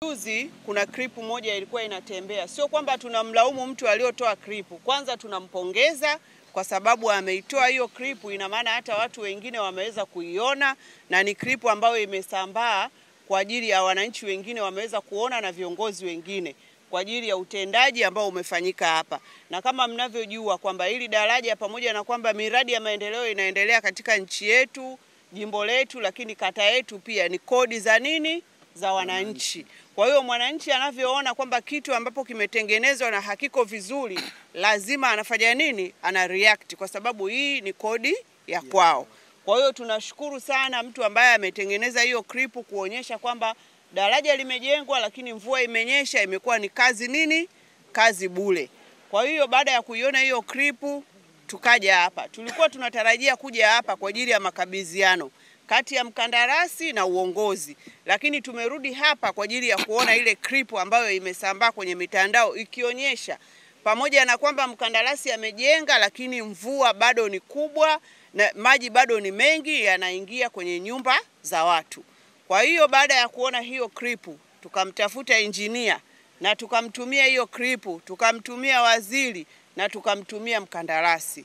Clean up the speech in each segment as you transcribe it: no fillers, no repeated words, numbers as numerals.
Juzi kuna klipu moja ilikuwa inatembea. Sio kwamba tunamlaumu mtu aliyotoa klipu. Kwanza tunampongeza kwa sababu ameitoa hiyo klipu, ina maana hata watu wengine wameweza kuiona na ni klipu ambayo imesambaa kwa ajili ya wananchi wengine wameweza kuona na viongozi wengine kwa ajili ya utendaji ambao umefanyika hapa. Na kama mnavyojua kwamba hili daraja pamoja na kwamba miradi ya maendeleo inaendelea katika nchi yetu, jimbo letu, lakini kata yetu pia ni kodi za nini? Za wananchi. Kwa hiyo mwananchi anavyoona kwamba kitu ambapo kimetengenezwa na hakiko vizuri, lazima anafanya nini? Ana react kwa sababu hii ni kodi ya kwao. Kwa hiyo tunashukuru sana mtu ambaye ametengeneza hiyo klipu kuonyesha kwamba daraja limejengwa lakini mvua imenyesha, imekuwa ni kazi nini? Kazi bure. Kwa hiyo baada ya kuiona hiyo klipu tukaja hapa. Tulikuwa tunatarajia kuja hapa kwa ajili ya makabidhiano kati ya mkandarasi na uongozi, lakini tumerudi hapa kwa ajili ya kuona ile klipu ambayo imesambaa kwenye mitandao ikionyesha pamoja na kwamba mkandarasi amejenga, lakini mvua bado ni kubwa na maji bado ni mengi yanaingia kwenye nyumba za watu. Kwa hiyo baada ya kuona hiyo klipu tukamtafuta engineer na tukamtumia hiyo klipu, tukamtumia waziri na tukamtumia mkandarasi.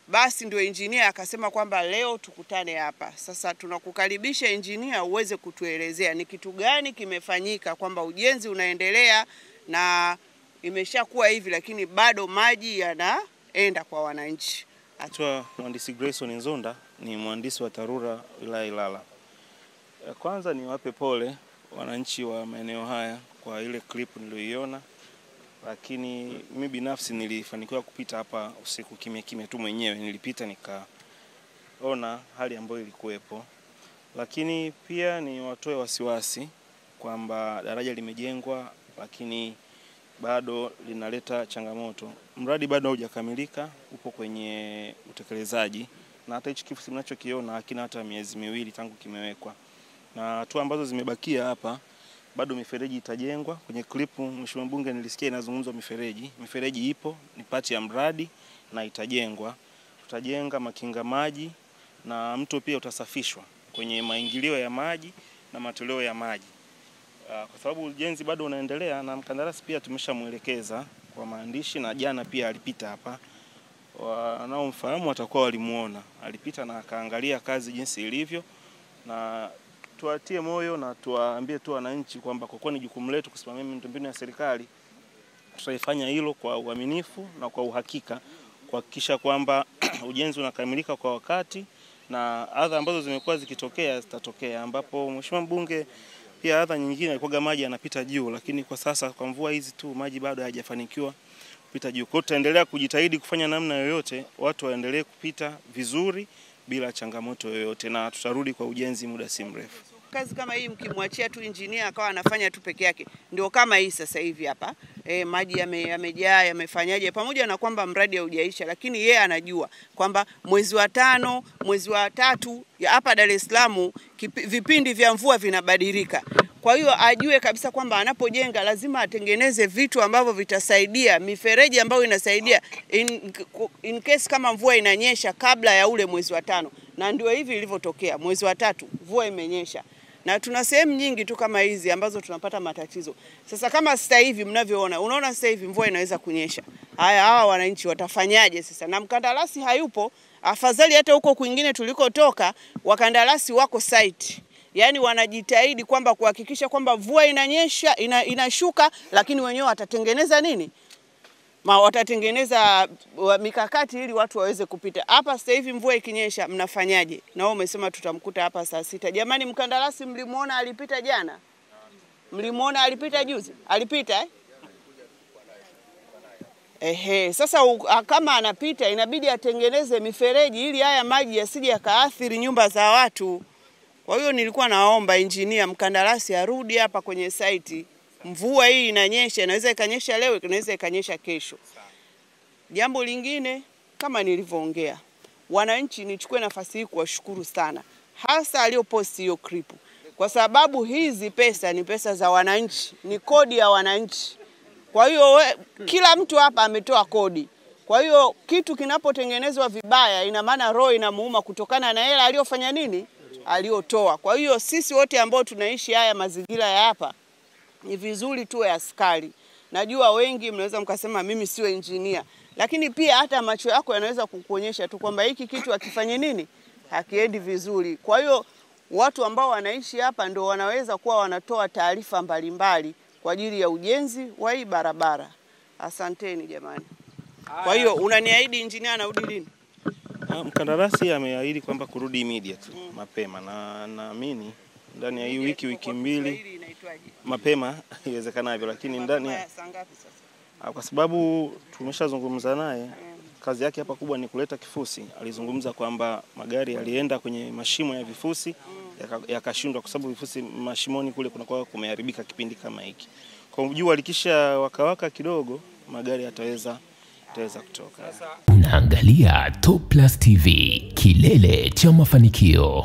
Basi ndio engineer akasema kwamba leo tukutane hapa. Sasa tunakukaribisha engineer uweze kutuelezea ni kitu gani kimefanyika, kwamba ujenzi unaendelea na imeshakuwa hivi lakini bado maji yanaenda kwa wananchi. Naitwa Mhandisi Grayson Nzonda, ni mhandisi wa TARURA wilaya Ilala. Kwanza niwape pole wananchi wa maeneo haya kwa ile clip niliyoiona, lakini mimi binafsi nilifanikiwa kupita hapa usiku kimya tu mwenyewe. Nilipita nikaona hali ambayo ilikuwepo, lakini pia ni watoe wasiwasi kwamba daraja limejengwa lakini bado linaleta changamoto. Mradi bado haujakamilika, upo kwenye utekelezaji, na hata hichi kifusi mnachokiona hakina hata miezi miwili tangu kimewekwa. Na hatua ambazo zimebakia hapa, bado mifereji itajengwa. Kwenye klipu Mheshimiwa Mbunge nilisikia inazungumzwa mifereji. Mifereji ipo, ni pati ya mradi na itajengwa. Tutajenga makinga maji na mto pia utasafishwa kwenye maingilio ya maji na matoleo ya maji. Kwa sababu ujenzi bado unaendelea na mkandarasi pia tumeshamuelekeza kwa maandishi, na jana pia alipita hapa. Wanaomfahamu watakuwa walimuona. Alipita na akaangalia kazi jinsi ilivyo, na tuwatie moyo na tuwaambie tu wananchi kwamba kwa kuwa ni jukumu letu kusimamia miundombinu ya serikali, tutaifanya hilo kwa uaminifu na kwa uhakika kuhakikisha kwamba ujenzi unakamilika kwa wakati, na adha ambazo zimekuwa zikitokea zitatokea, ambapo Mheshimiwa Mbunge pia adha nyingine ilikuwa maji yanapita juu, lakini kwa sasa kwa mvua hizi tu maji bado hayajafanikiwa kupita juu. Kwa hiyo tutaendelea kujitahidi kufanya namna yoyote watu waendelee kupita vizuri bila changamoto yoyote, na tutarudi kwa ujenzi muda si mrefu. Kazi kama hii mkimwachia tu engineer akawa anafanya tu peke yake, ndio kama hii sasa hivi hapa. Maji yamejaa, yamefanyaje, pamoja na kwamba mradi haujaisha, lakini yeye anajua kwamba mwezi wa 5, mwezi wa 3 hapa Dar es Salaam vipindi vya mvua vinabadilika. Kwa hiyo ajue kabisa kwamba anapojenga lazima atengeneze vitu ambavyo vitasaidia, mifereji ambayo inasaidia in case kama mvua inanyesha kabla ya ule mwezi wa 5. Na ndio hivi ilivyotokea. Mwezi wa 3 mvua imenyesha. Na tuna sehemu nyingi tu kama hizi ambazo tunapata matatizo. Sasa kama sasa hivi mnavyoona, unaona sasa hivi mvua inaweza kunyesha. Haya, hawa wananchi watafanyaje sasa? Na mkandarasi hayupo. Afadhali hata huko kwingine tulikotoka wakandarasi wako site. Yaani wanajitahidi kwamba kuhakikisha kwamba mvua inanyesha, inashuka, lakini wenyewe watatengeneza nini? Watatengeneza mikakati ili watu waweze kupita. Hapa sasa hivi mvua ikinyesha mnafanyaje? Na wao umesema tutamkuta hapa saa 6. Jamani, mkandarasi mlimuona alipita jana? Mlimuona alipita juzi? Alipita sasa kama anapita inabidi atengeneze mifereji ili haya maji yasije yakaathiri nyumba za watu. Kwa hiyo nilikuwa naomba engineer mkandarasi arudi hapa kwenye site. Mvua hii inanyesha, inaweza ikanyesha leo, inaweza ikanyesha kesho. Jambo lingine kama nilivyoongea, wananchi nichukue nafasi hii kuwashukuru sana, hasa alioposti hiyo clip, kwa sababu hizi pesa ni pesa za wananchi, ni kodi ya wananchi. Kwa hiyo kila mtu hapa ametoa kodi. Kwa hiyo kitu kinapotengenezwa vibaya, ina maana roho inamuuma kutokana na hela aliyofanya nini? Aliotoa. Kwa hiyo sisi wote ambao tunaishi haya mazingira ya hapa ni vizuri tuwe askari. Najua wengi mnaweza mkasema mimi sio engineer, lakini pia hata macho yako yanaweza kukuonyesha tu kwamba hiki kitu akifanye nini hakiendi vizuri. Kwa hiyo watu ambao wanaishi hapa ndio wanaweza kuwa wanatoa taarifa mbalimbali kwa ajili ya ujenzi wa hii barabara. Asanteni jamani. Kwa hiyo unaniahidi engineer anarudi lini? Mkandarasi ameahidi kwamba kurudi immediate mapema, na naamini ndani ya hii wiki mbili mapema iwezekanavyo, lakini ndani ya saa ngapi sasa? Kwa sababu tumeshazungumza naye, kazi yake hapa kubwa ni kuleta kifusi. Alizungumza kwamba magari yalienda kwenye mashimo ya vifusi yakashindwa kwa sababu vifusi mashimoni kule kunakuwa kumeharibika kipindi kama hiki. Kwa jua likisha wakawaka kidogo, magari yataweza kutoka. Unaangalia Top Plus TV, kilele cha mafanikio.